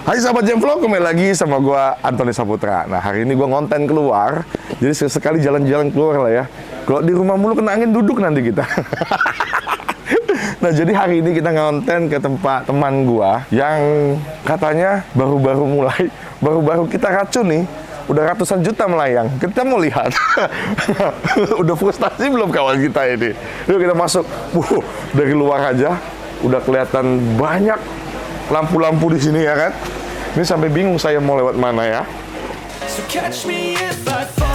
Hai sahabat Jemvlog, kembali lagi sama gua Antoni Saputra. Nah, hari ini gua ngonten keluar. Jadi sesekali jalan-jalan keluar lah ya. Kalau di rumah mulu kena angin duduk nanti kita. Nah, jadi hari ini kita ngonten ke tempat teman gua yang katanya baru-baru kita racun nih. Udah ratusan juta melayang. Kita mau lihat. Udah frustasi belum kawan kita ini? Yuk kita masuk. Dari luar aja udah kelihatan banyak lampu-lampu di sini ya kan. Ini sampai bingung saya mau lewat mana ya. So catch me if I fall.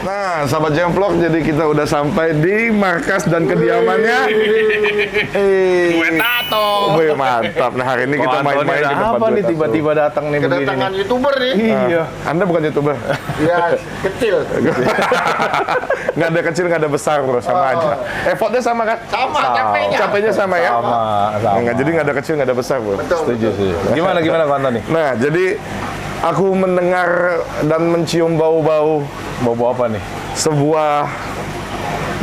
Nah, sahabat Jemvlog, jadi kita udah sampai di markas dan kediamannya. Gue Tato. Wih, mantap. Nah, hari ini kita main-main di tempat apa nih tiba-tiba datang nih begini. Kedatangan YouTuber nih. Iya. Anda bukan YouTuber? Ya, kecil. Nggak ada kecil, nggak ada besar, bro. Sama aja. Effortnya sama kan? Sama, capeknya. Capeknya sama ya? Sama. Nggak, jadi nggak ada kecil, nggak ada besar, bro. Betul. Setuju sih. Gimana Konto nih? Nah, jadi aku mendengar dan mencium bau-bau Bobo apa nih? sebuah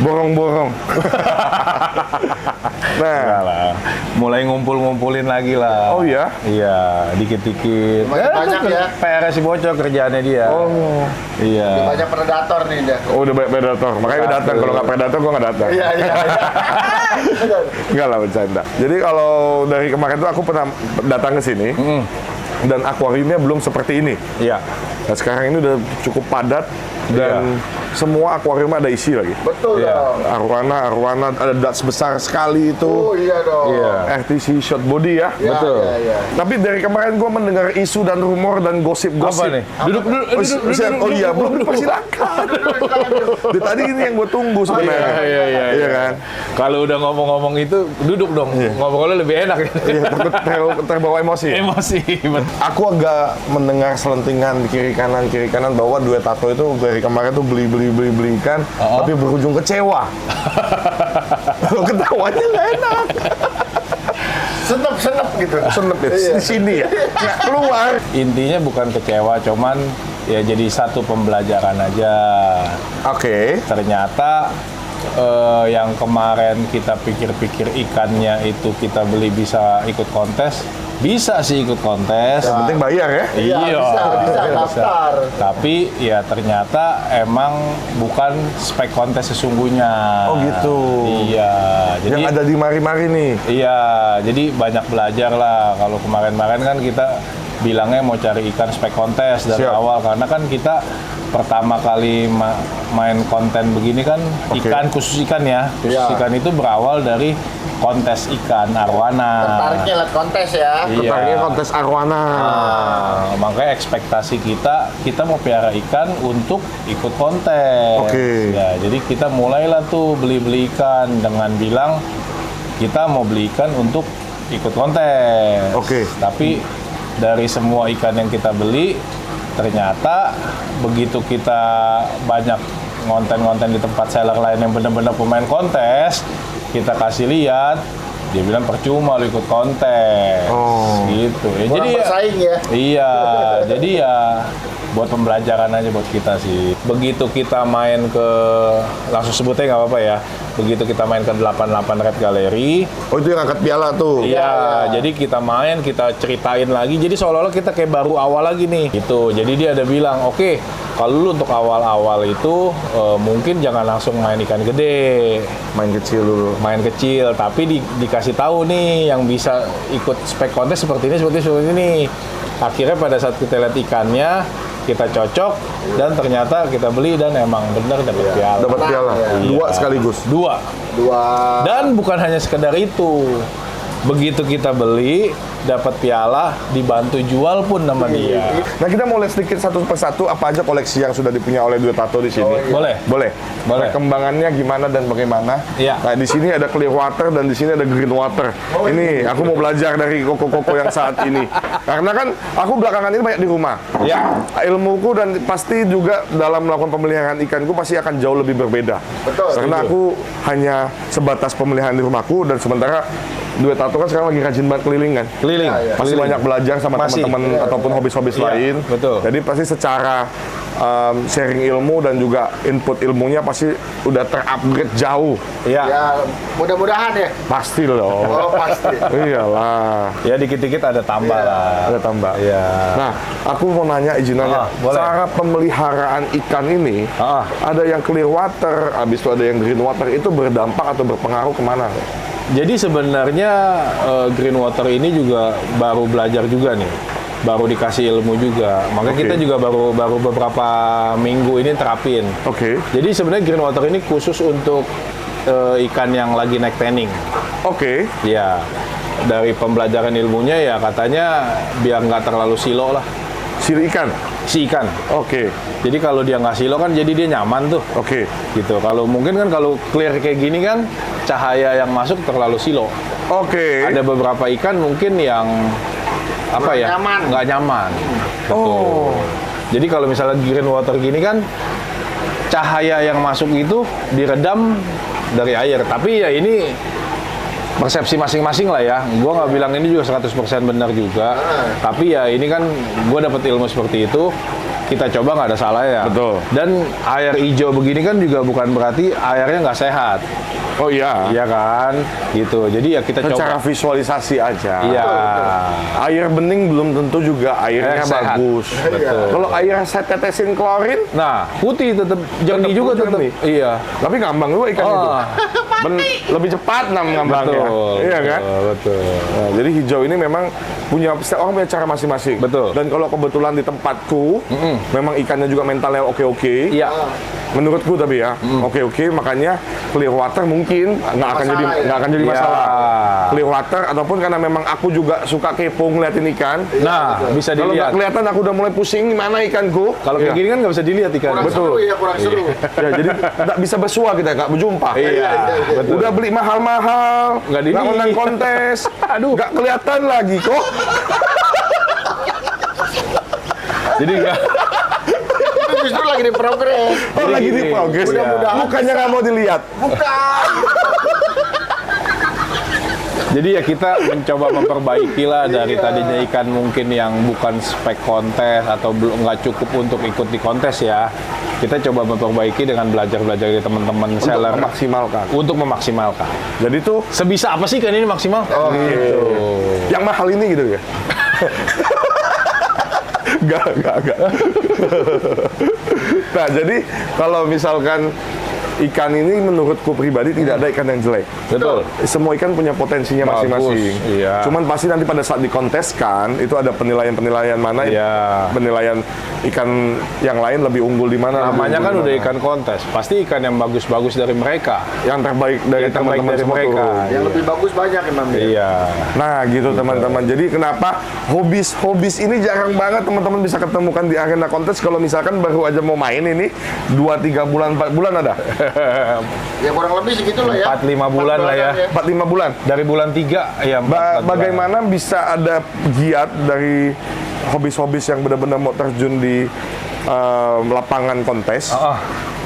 borong-borong. Nah, Enggak lah. Mulai ngumpulin lagi lah. Oh iya? Iya, dikit-dikit. Makin banyak ya. PR si bocor kerjaannya dia. oh, Iya. Banyak predator nih dia. udah banyak predator. Makanya gue datang. Kalau nggak predator, gue nggak datang. Iya. Enggak lah, bercanda. Jadi kalau dari kemarin tuh aku pernah datang ke sini. Dan akuariumnya belum seperti ini. Iya. Nah, sekarang ini udah cukup padat dan semua akuarium ada isi lagi. Betul Iya. dong. Arwana ada Dutch besar sekali itu. Oh iya dong. Iya. RTC short body ya. Iya, Betul. Iya. Tapi dari kemarin gue mendengar isu dan rumor dan gosip-gosip. Apa nih? Duduk. Oh iya, belum dipersilakan. Dari tadi ini yang gue tunggu sebenarnya. Iya kan? Kalau udah ngomong-ngomong itu, duduk dong. Ngobrolnya lebih enak. Iya, takut terbawa emosi. Emosi. Aku agak mendengar selentingan kiri kanan bahwa duet tato itu dari kemarin tuh beli ikan, tapi berujung kecewa. Kalau ketawanya nggak enak. Senep gitu. Senep ya, di sini ya, nggak keluar. Intinya bukan kecewa, cuman ya jadi satu pembelajaran aja. Oke. Ternyata yang kemarin kita pikir-pikir ikannya itu kita beli bisa ikut kontes, bisa sih ikut kontes. Yang penting bayar ya. Iya, bisa daftar. Tapi ya ternyata emang bukan spek kontes sesungguhnya. Oh gitu. Iya. Jadi Yang ada di mari-mari nih. iya, jadi banyak belajar lah. Kalau kemarin-kemarin kan kita bilangnya mau cari ikan spek kontes dari Siap. awal, karena kan kita pertama kali main konten begini kan ikan, khusus ikan ya. Khusus Iya. ikan itu berawal dari kontes ikan arwana. Tertariknya lihat kontes ya. Iya. Tertariknya kontes arwana. Nah, makanya ekspektasi kita mau piara ikan untuk ikut kontes. Oke. Ya, jadi kita mulailah tuh beli ikan dengan bilang kita mau beli ikan untuk ikut kontes. Oke. Tapi dari semua ikan yang kita beli, ternyata begitu kita banyak ngonten-ngonten di tempat seller lain yang benar-benar pemain kontes, kita kasih lihat, dia bilang percuma lu ikut kontes. Oh. Gitu. Ya, Kurang bersaing ya. Iya, jadi ya buat pembelajaran aja buat kita sih. Begitu kita main ke, langsung sebutnya nggak apa-apa ya. Begitu kita main ke 88 Red Gallery. Oh, itu yang angkat piala tuh. Iya, jadi kita main, kita ceritain lagi. Jadi seolah-olah kita kayak baru awal lagi nih. Gitu. Jadi dia ada bilang, oke, kalau lu untuk awal-awal itu mungkin jangan langsung main ikan gede. Main kecil dulu. Main kecil, tapi dikasih tahu nih yang bisa ikut spek kontes seperti ini. Akhirnya pada saat kita lihat ikannya, kita cocok dan ternyata kita beli dan emang benar dapat piala. Dapat piala. Iya. Dua sekaligus. Dua. Dua. Dan bukan hanya sekedar itu. Begitu kita beli, dapat piala, dibantu jual pun sama dia. Nah, kita mau lihat sedikit satu persatu apa aja koleksi yang sudah dipunya oleh Dua Tato di sini. Boleh? Boleh. Boleh. Perkembangannya gimana dan bagaimana? Iya. Nah, di sini ada clear water dan di sini ada green water. Ini aku mau belajar dari koko-koko yang saat ini. Karena kan aku belakangan ini banyak di rumah. Ya. Ilmuku dan pasti juga dalam melakukan pemeliharaan ikanku pasti akan jauh lebih berbeda. Betul. Karena aku hanya sebatas pemeliharaan di rumahku dan sementara Dua Tato kan sekarang lagi rajin banget keliling kan. Keliling. Ya, ya. Pasti banyak belajar sama Masih. teman-teman ataupun hobis-hobis Iya, lain. betul. Jadi pasti secara sharing ilmu dan juga input ilmunya pasti udah terupgrade jauh. Iya. Ya, mudah-mudahan ya. Pasti loh. Oh, pasti. Iyalah. Ya dikit-dikit ada tambah lah. Ada tambah. Iya. Nah, aku mau nanya izin aja. Boleh. Cara pemeliharaan ikan ini, ada yang clear water, habis itu ada yang green water, itu berdampak atau berpengaruh kemana? Jadi sebenarnya green water ini juga baru belajar juga nih, baru dikasih ilmu juga. Makanya Oke. kita juga baru beberapa minggu ini terapin. Oke. Jadi sebenarnya green water ini khusus untuk ikan yang lagi naik tanning. Oke. Ya, dari pembelajaran ilmunya ya katanya biar nggak terlalu silo lah Siri ikan. si ikan. Oke. Jadi kalau dia nggak silo kan jadi dia nyaman tuh. Oke. Gitu. Kalau mungkin kan kalau clear kayak gini kan cahaya yang masuk terlalu silo. Oke. Ada beberapa ikan mungkin yang apa Kurang ya nyaman. nggak nyaman. Oh. Jadi kalau misalnya green water gini kan cahaya yang masuk itu diredam dari air. Tapi ya ini persepsi masing-masing lah ya. Gua nggak bilang ini juga 100% benar juga. Tapi ya ini kan gua dapat ilmu seperti itu. Kita coba nggak ada salah ya. Betul. Dan air hijau begini kan juga bukan berarti airnya nggak sehat. Oh iya. Iya kan? Gitu. Jadi ya kita Secara coba. visualisasi aja. Iya. Air bening belum tentu juga airnya Sehat. bagus. Betul. Kalau air saya tetesin klorin, Nah, putih tetap jernih Tetap juga putih tetap. jernih. Iya. tapi ngambang juga ikan itu. Oh, Lebih cepat ngambangnya. betul. Iya kan? Betul. Nah, jadi hijau ini memang setiap orang punya cara masing-masing. Betul. Dan kalau kebetulan di tempatku, memang ikannya juga mentalnya oke-oke. Iya. Menurutku tapi ya, oke-oke, makanya clear water mungkin nggak akan jadi Masalah ya? nggak akan jadi Iya. masalah. Clear water ataupun karena memang aku juga suka kepo ngeliatin ikan. Nah, bisa Kalau nggak dilihat. kelihatan aku udah mulai pusing mana ikanku. Kalau Iya. kayak gini kan nggak bisa dilihat ikan. Kurang seru ya, kurang seru. Ya, jadi nggak bisa bersua kita, nggak berjumpa. Iya, betul. Udah beli mahal-mahal, Nggak dilihat. menang kontes, Aduh. nggak kelihatan lagi kok. Jadi nggak. Itu justru lagi di progres. Oh, lagi di gini, progres. mudah-mudahan Bukannya nggak mau dilihat. Bukan. Jadi ya kita mencoba memperbaiki lah dari tadinya ikan mungkin yang bukan spek kontes atau belum nggak cukup untuk ikut di kontes ya. Kita coba memperbaiki dengan belajar-belajar dari teman-teman Untuk seller memaksimalkan. untuk memaksimalkan. Jadi tuh Sebisa apa sih ikan ini maksimal? Oh, gitu. yang mahal ini gitu ya. Enggak. Nah, jadi kalau misalkan ikan ini menurutku pribadi tidak ada ikan yang jelek. Betul. Semua ikan punya potensinya Bagus, masing-masing. iya. Cuman pasti nanti pada saat dikonteskan itu ada penilaian-penilaian mana Iya. penilaian ikan yang lain lebih unggul di mana. Namanya lebih kan unggul udah di mana. ikan kontes. Pasti ikan yang bagus-bagus dari mereka. Yang terbaik dari Yang terbaik teman-teman dari semua mereka. turun. Yang lebih bagus banyak emang ya. Iya. Nah gitu teman-teman. Jadi kenapa hobis ini jarang banget teman-teman bisa ketemukan di arena kontes kalau misalkan baru aja mau main ini 2-3 bulan 4 bulan ada. Ya kurang lebih segitulah ya. 4-5 bulan lah ya. 4-5 bulan. Dari bulan 3 ya 4 bulan. Bagaimana bisa ada giat dari hobis-hobis yang benar-benar mau terjun di lapangan kontes? Ah,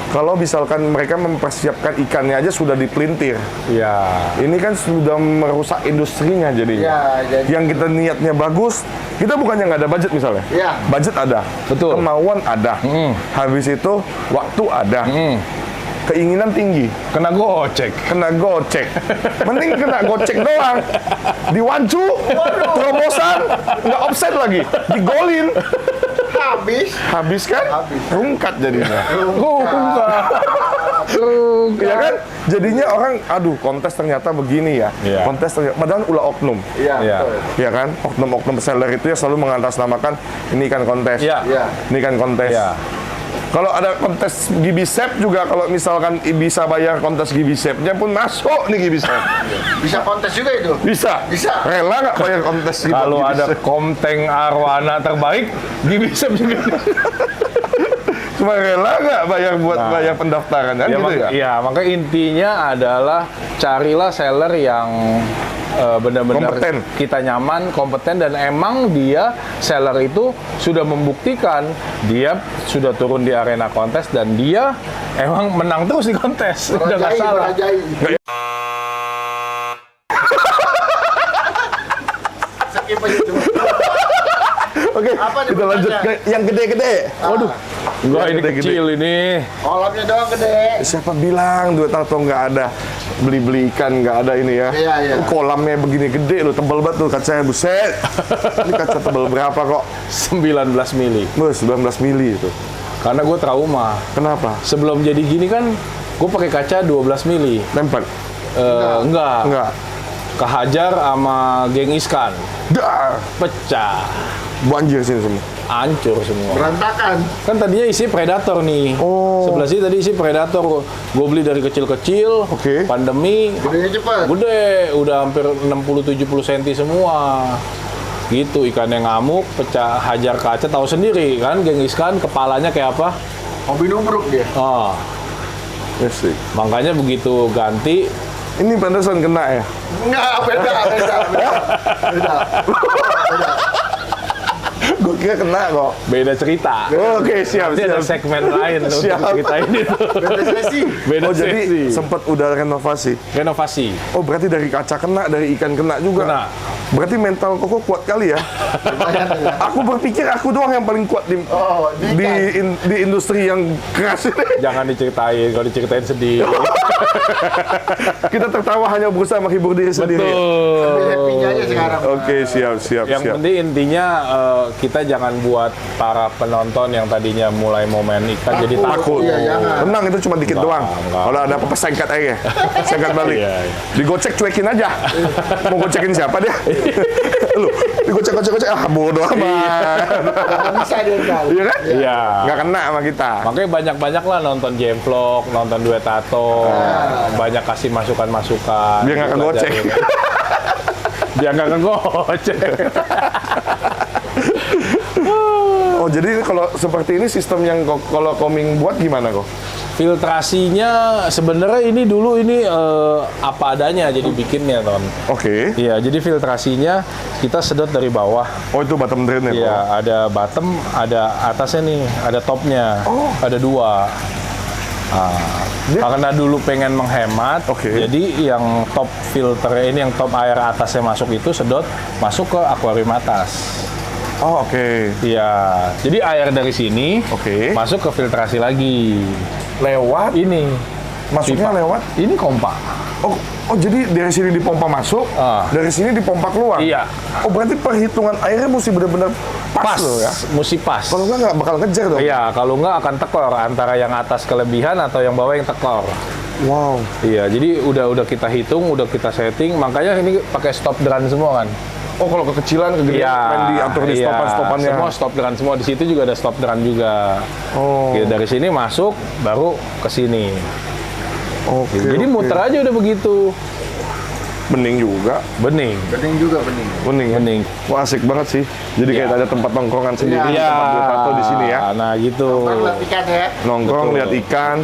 Kalau misalkan mereka mempersiapkan ikannya aja sudah dipelintir. ya. Ini kan sudah merusak industrinya jadinya. Ya, jadi- Yang kita niatnya bagus, kita bukannya nggak ada budget misalnya. Ya. Budget ada, Betul. kemauan ada, habis itu waktu ada, keinginan tinggi, Kena gocek. kena gocek. Mending kena gocek doang, diwancu, terobosan, nggak offset lagi, digolin, Habis. habis kan? Habis. Rungkat jadinya. Enggak. Ya kan? Jadinya orang, aduh kontes ternyata begini ya. Iya. Kontes ternyata, padahal ulah oknum. Iya, Iya. betul. Ya kan, oknum-oknum seller itu ya selalu mengatasnamakan ini kan kontes, Iya. Iya. ini kan kontes. Iya. Kalau ada kontes Gibisep juga, kalau misalkan bisa bayar kontes Gibisepnya pun masuk nih Gibisep. Bisa kontes juga itu. Bisa? Bisa. Rela nggak bayar kontes gitu? Kalau ada Gibisep? Komteng Arwana terbaik, Gibisep juga. Cuma rela nggak bayar buat bayar pendaftaran kan gitu ya? Iya, maka intinya adalah carilah seller yang benar-benar Kompeten. kita nyaman, kompeten, dan emang dia seller itu sudah membuktikan dia sudah turun di arena kontes dan dia emang menang terus di kontes. Udah nggak salah. Skip aja itu. Oke, Apa nih kita lanjut pertanyaan? ke yang gede-gede. Waduh, Enggak, ini Gede-gede. kecil ini. Kolamnya doang gede. siapa bilang duit tato nggak ada? Beli-beli ikan nggak ada ini ya? Iya, iya. Kolamnya begini gede loh, tebal banget tuh kacanya, buset. Ini kaca tebal berapa kok? 19 mili. Bos, 19 mili itu. Karena gue trauma. Kenapa? Sebelum jadi gini kan, gue pakai kaca 12 mili. Lempar? Enggak. Enggak. Kehajar sama geng Iskan. Dah, Pecah. banjir sini semua. Hancur semua. Berantakan. Kan tadinya isi predator nih. Oh. Sebelah sini tadi isi predator. Gue beli dari kecil-kecil. Oke. Pandemi. Gedenya cepet. Gede. Udah hampir 60-70 cm semua. Gitu, ikannya ngamuk, pecah, hajar kaca. Tahu sendiri kan, geng Iskan kepalanya kayak apa? Hobi nubruk dia. Ah, Ya sih. makanya begitu ganti. Ini pantesan kena ya? Enggak, beda. Gue kira kena kok. Beda cerita. Oke, siap, Nanti ada siap. segmen lain untuk Siap. ceritain itu. Beda sesi. Beda Oh, jadi sesi. sempat udah renovasi. Renovasi. Oh, berarti dari kaca kena, dari ikan kena juga. Kena. Berarti mental Koko kuat kali ya? Aku berpikir aku doang yang paling kuat di Oh, di industri yang keras ini. Jangan diceritain, kalau diceritain sedih. Kita tertawa hanya berusaha menghibur diri sendiri. Betul. Happy-nya aja sekarang. Oke, siap. Yang penting intinya kita jangan buat para penonton yang tadinya mulai mau main ikan jadi takut. Iya, jangan. Tenang, itu cuma dikit Enggak, doang. enggak. Kalau ada apa-apa sengkat aja. Sengkat balik. Iya, iya. Digocek cuekin aja. Mau gocekin siapa dia? Lu, digocek. Ah, bodoh amat. Nggak bisa dia kan. Iya kan? Iya. Nggak kena sama kita. Makanya banyak-banyak lah nonton Jemvlog, nonton Duet Tato, banyak kasih masukan-masukan. Biar nggak kegocek. Biar nggak kegocek. Oh, jadi kalau seperti ini sistem yang kalau Koming buat gimana kok? Filtrasinya sebenarnya ini dulu apa adanya jadi bikinnya, Ton. Oke. Iya, jadi filtrasinya kita sedot dari bawah. Oh, itu bottom drain ya? Iya, Kok? ada bottom, ada atasnya nih, ada topnya. Oh. Ada dua. Karena dulu pengen menghemat, Oke. jadi yang top filter ini, yang top air atasnya masuk itu sedot masuk ke akuarium atas. Oh, oke. Iya, jadi air dari sini Oke. masuk ke filtrasi lagi. Lewat? Ini Masuknya pipa. lewat? Ini kompa. Oh, jadi dari sini dipompa masuk, dari sini dipompa keluar? Iya. Oh, berarti perhitungan airnya mesti benar-benar pas loh ya? Mesti pas. Kalau nggak bakal ngejar dong? Iya, kalau nggak akan tekor antara yang atas kelebihan atau yang bawah yang tekor. Wow. Iya, jadi udah kita hitung, udah kita setting, makanya ini pakai stop drum semua kan. Oh, kalau kekecilan, kegedean, main diatur di stopan-stopannya. Semua stop drum semua, di situ juga ada stop drum juga. Oh. Oke, dari sini masuk, baru ke sini. Oke. Jadi oke. muter aja udah begitu. Bening juga. Bening. Bening juga bening. Bening ya? Bening. Wah, asik banget sih. Jadi Iya. kayak ada tempat nongkrongan sendiri, Iya. tempat buat tato di sini ya. Nah, gitu. Nongkrong lihat ikan ya. Nongkrong, Betul. lihat ikan.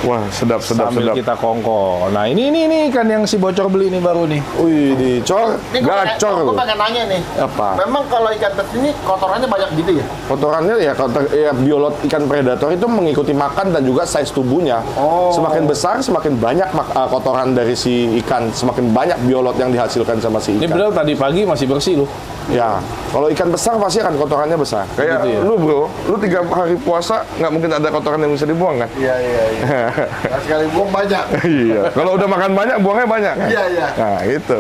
Wah, sedap. Sambil kita kongko. Nah, ini ikan yang si bocor beli nih baru nih. Wih, dicor, Ini gacor gue loh. pengen nanya nih. Apa? Memang kalau ikan tet ini kotorannya banyak gitu ya? Kotorannya ya, biolog ikan predator itu mengikuti makan dan juga size tubuhnya. Oh. Semakin besar, semakin banyak kotoran dari si ikan, semakin banyak biolog yang dihasilkan sama si Ini ikan. padahal tadi pagi masih bersih loh. Ya, kalau ikan besar pasti akan kotorannya besar. Kayak Gitu ya? lu bro, lu 3 hari puasa nggak mungkin ada kotoran yang bisa dibuang kan? Iya. Nah, sekali buang banyak. Iya. Kalau udah makan banyak, buangnya banyak kan? Iya. Nah, itu.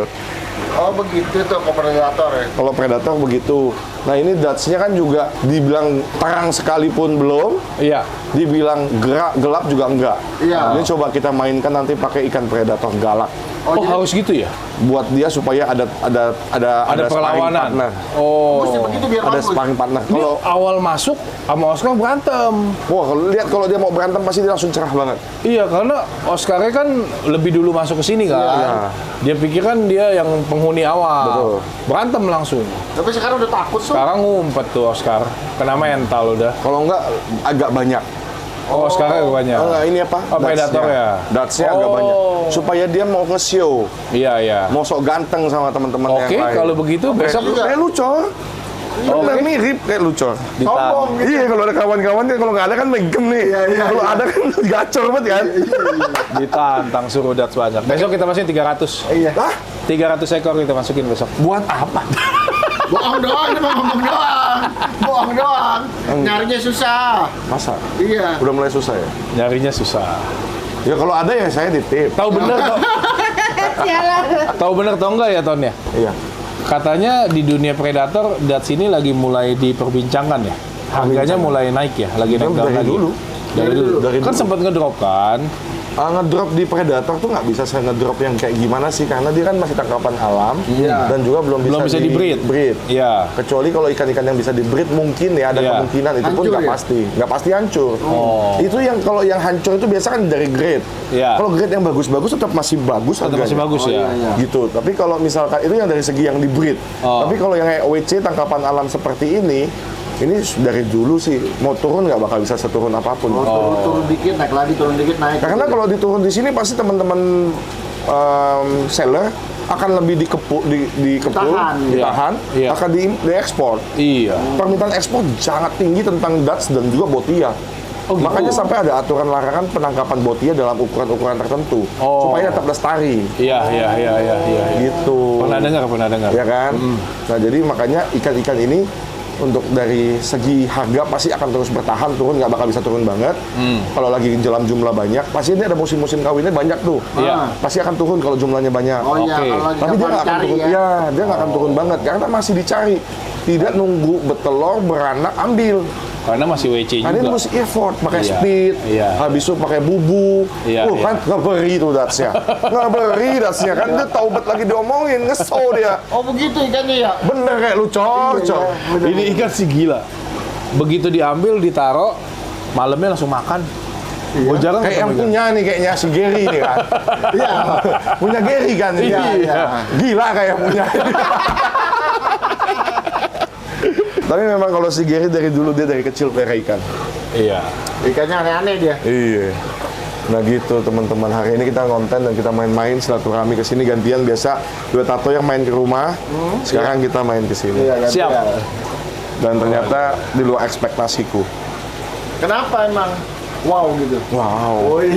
Oh begitu tuh predator ya? Kalau predator begitu. Nah, ini Dutch-nya kan juga dibilang terang sekalipun belum, Iya. dibilang gelap juga enggak. Iya. Ini coba kita mainkan nanti pakai ikan predator galak. Oh, harus gitu ya? Buat dia supaya ada Ada sparring perlawanan. partner. Oh. Mesti begitu biar Ada bagus. sparring partner. Ini Kalau awal masuk sama Oscar berantem. wah, kalau dia mau berantem pasti dia langsung cerah banget. Iya, karena Oscar kan lebih dulu masuk ke sini kan. Iya. Dia pikir kan dia yang penghuni awal. Betul. Berantem langsung. Tapi sekarang udah takut tuh. Sekarang ngumpet tuh Oscar. Kena mental udah. Kalau enggak agak banyak. Oh, Oscar banyak. Oh, enggak, ini apa? Oh, Predator ya? Dartsnya agak Oh. banyak. Supaya dia mau nge-show, Iya, iya. mau sok ganteng sama teman-teman yang Oke, lain. kalau begitu besok juga. Kayak Lucor. Bener mirip kayak Lucor. Sombong gitu. Iya, kalau ada kawan-kawan kan kalau nggak ada kan megem nih. Kalau ada kan gacor banget kan. ditantang suruh Dats banyak. Besok kita masukin 300. Iya. Hah? 300 ekor kita masukin besok. Buat apa? Bohong doang, ini mah ngomong doang. Bohong doang. Nyarinya susah. Masa? Iya. Udah mulai susah ya? Nyarinya susah. Ya kalau ada ya saya ditip. Tahu bener tau? Tahu bener tau enggak ya Ton ya? Iya. Katanya di dunia predator Dats ini lagi mulai diperbincangkan ya. Harganya mulai naik ya, lagi naik Dari lagi. dulu. Dari dulu. Dari Kan dulu. sempat ngedrop kan. Ngedrop di Predator tuh nggak bisa saya ngedrop yang kayak gimana sih, karena dia kan masih tangkapan alam Iya. dan juga belum Belum bisa di-breed. breed. Iya. Kecuali kalau ikan-ikan yang bisa di-breed mungkin ya ada Iya. kemungkinan, itu pun Hancur nggak ya? pasti, nggak pasti hancur. Oh. Itu yang kalau yang hancur itu biasa kan dari grade. Iya. Kalau grade yang bagus-bagus tetap masih bagus Tetap masih harganya. bagus ya. iya. Gitu. Tapi kalau misalkan itu yang dari segi yang di-breed. Oh. Tapi kalau yang kayak OWC tangkapan alam seperti ini dari dulu sih mau turun nggak bakal bisa seturun apapun. Turun dikit, naik lagi, turun dikit, naik. Karena kalau diturun di sini pasti teman-teman seller akan lebih dikepul, Ditahan. ditahan, Iya. akan diekspor. Iya. Permintaan ekspor sangat tinggi tentang Dats dan juga botia. Oh, gitu. Makanya sampai ada aturan larangan penangkapan botia dalam ukuran-ukuran tertentu Oh. supaya tetap lestari. Iya. Gitu. Pernah dengar. Ya kan? Nah, jadi makanya ikan-ikan ini untuk dari segi harga pasti akan terus bertahan, turun nggak bakal bisa turun banget. Kalau lagi dalam jumlah banyak, pasti ini ada musim-musim kawinnya banyak tuh. Iya. Pasti akan turun kalau jumlahnya banyak. Oh iya, Oke. kalau lagi Tapi dia gampang nggak akan dicari turun, ya. ya dia nggak akan turun banget karena masih dicari. Tidak nunggu betelor, beranak, ambil. Karena masih WC Karena ini juga. mesti effort, pakai Iya, speed, iya. habis itu pakai bubu. Iya, iya. Kan nggak beri tuh datsnya. Nggak beri datsnya, kan dia taubat lagi diomongin, ngesel dia. Oh begitu ikannya ya? Bener kayak lu cor. Ini ikan sih gila. Begitu diambil, ditaro, malamnya langsung makan. Gue jarang Kayak yang ketemu ikan. punya nih kayaknya si Gary nih kan. Iya. Punya Gary kan ini. Iya. Gila kayak punya. Tapi memang kalau si Gary dari dulu dia dari kecil pelihara ikan. Iya. Ikannya aneh-aneh dia. Iya. Nah gitu teman-teman, hari ini kita ngonten dan kita main-main silaturahmi ke sini gantian. Biasa dua tato yang main ke rumah, sekarang kita main ke sini. Iya, Siap. Dan ternyata di luar ekspektasiku. Kenapa emang? Wow gitu. Wow, Woi.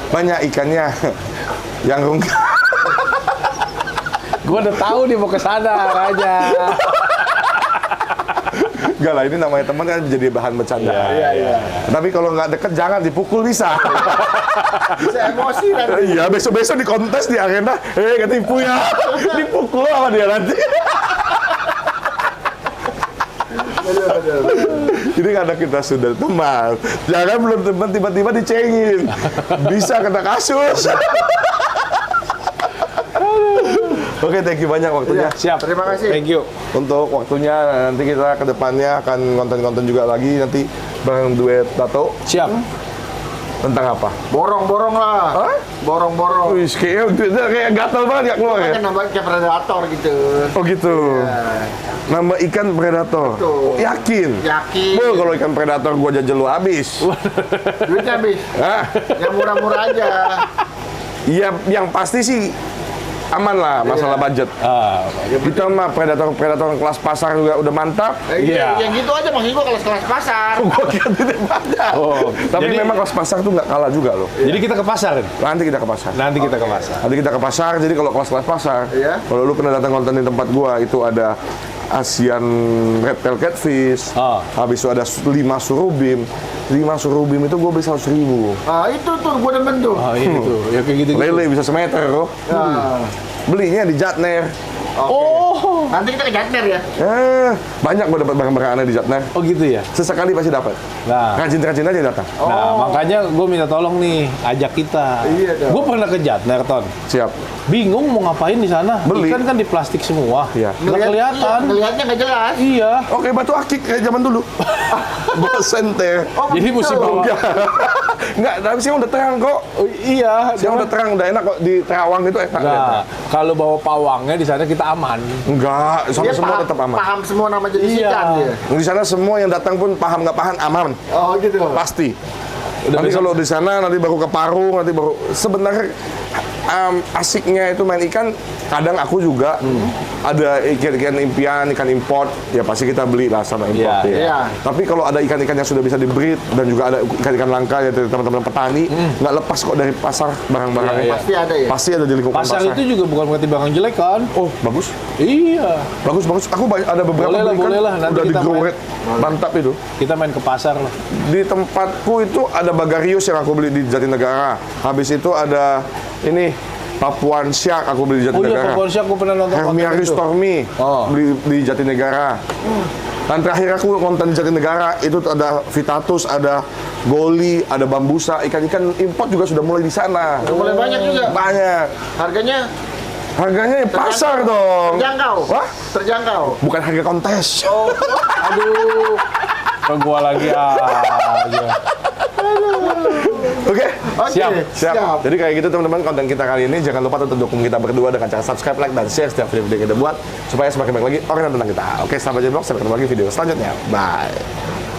banyak ikannya yang rungkat. Gue udah tahu dia mau ke sana aja. Enggak lah, ini namanya teman kan jadi bahan bercanda. Iya. Tapi kalau nggak deket jangan dipukul bisa. Bisa emosi nanti. Iya, besok-besok di kontes di arena, ketipu ya. Dipukul sama dia nanti. Jadi karena kita sudah teman, jangan belum teman tiba-tiba dicengin. Bisa kena kasus. Oke, thank you banyak waktunya. Siap. Terima kasih. Thank you. Untuk waktunya, nanti kita ke depannya akan konten-konten juga lagi nanti bareng duet tato. Siap. Tentang apa? Borong-borong lah. Hah? Borong-borong. Wih, kayak gatal banget nggak keluar ya? Kan namanya kayak predator gitu. Oh gitu. Nama ikan predator. Betul. Oh, yakin? Yakin. Wah, kalau ikan predator gua jajan lu habis. Duitnya habis. Hah? Yang murah-murah aja. Iya, yang pasti sih aman lah masalah budget. Kita mah predator kelas pasar juga udah mantap. Iya. Yang gitu aja maksud gua kelas-kelas pasar. Gua kira tidak banyak. Oh, Tapi jadi- memang kelas pasar tuh nggak kalah juga loh. Jadi kita ke pasar. Nanti kita ke pasar. Nanti kita ke pasar. Nanti kita ke pasar, jadi kalau kelas-kelas pasar, Iya. kalau lu pernah datang konten di tempat gua, itu ada Asian Red Tail Catfish, habis itu ada 5 surubim. 5 surubim itu gua beli 100.000. Ah itu tuh gua demen tuh. Oh ini tuh, ya kayak gitu. Lele bisa semeter kok. Nah, Belinya di Jatner. Oh. Nanti kita ke Jatner ya. Banyak gue dapat barang-barang aneh di Jatner. Oh gitu ya. Sesekali pasti dapat. Nah, Rajin-rajin aja datang. nah makanya gue minta tolong nih, ajak kita. Iya dong. Gue pernah ke Jatner, Ton. Siap. Bingung mau ngapain di sana. Beli. Ikan kan di plastik semua. Iya. Nggak kelihatan. Iya, ngelihatnya nggak jelas. Iya. Oke, batu akik kayak zaman dulu. Bawa senter. Oh, Jadi begitu. mesti bawa. Enggak, tapi siang udah terang kok. Oh, iya. Siang udah terang, udah enak kok di Terawang itu enak. Nah, kalau bawa pawangnya di sana kita aman. Enggak, sama Dia semua paham, tetap aman. paham semua nama jenis Iya. ikan dia. Di sana semua yang datang pun paham nggak paham aman, Oh gitu. pasti. Udah Nanti besok- kalau di sana nanti baru ke Parung, nanti baru sebenarnya asiknya itu main ikan. Kadang aku juga ada ikan impian, ikan import, ya pasti kita beli lah sama import. Iya, ya. iya. Tapi kalau ada ikan-ikan yang sudah bisa di-breed dan juga ada ikan-ikan langka ya dari teman-teman petani, nggak lepas kok dari pasar barang-barangnya. Iya, iya. Pasti ada ya. Pasti ada di lingkungan Pasar pasar. itu juga bukan berarti barang jelek kan? Oh, bagus. Iya. Bagus, bagus. Aku ada beberapa Boleh lah, beli ikan boleh lah. Nanti udah kita di-grow main. rate. Mantap itu. Kita main ke pasar lah. Di tempatku itu ada Bagarius yang aku beli di Jatinegara. Habis itu ada ini Papuan Shark aku beli di Oh iya, Jatinegara. Papuan Shark aku pernah nonton konten Hermiaris itu. Stormy Oh. beli di Jatinegara. Dan terakhir aku konten di Jatinegara itu ada Vitatus, ada Goli, ada Bambusa, ikan-ikan import juga sudah mulai di sana. Mulai banyak juga. Banyak. Harganya Harganya ya pasar dong. terjangkau. Wah, Terjangkau. bukan harga kontes. Oh, Aduh. Ke gua lagi aja. Oke. oke. Siap. Siap. Jadi kayak gitu teman-teman konten kita kali ini. Jangan lupa untuk dukung kita berdua dengan cara subscribe, like, dan share setiap video yang kita buat supaya semakin banyak lagi orang yang tentang kita. Oke, sampai jumpa. Sampai ketemu lagi video selanjutnya. Bye.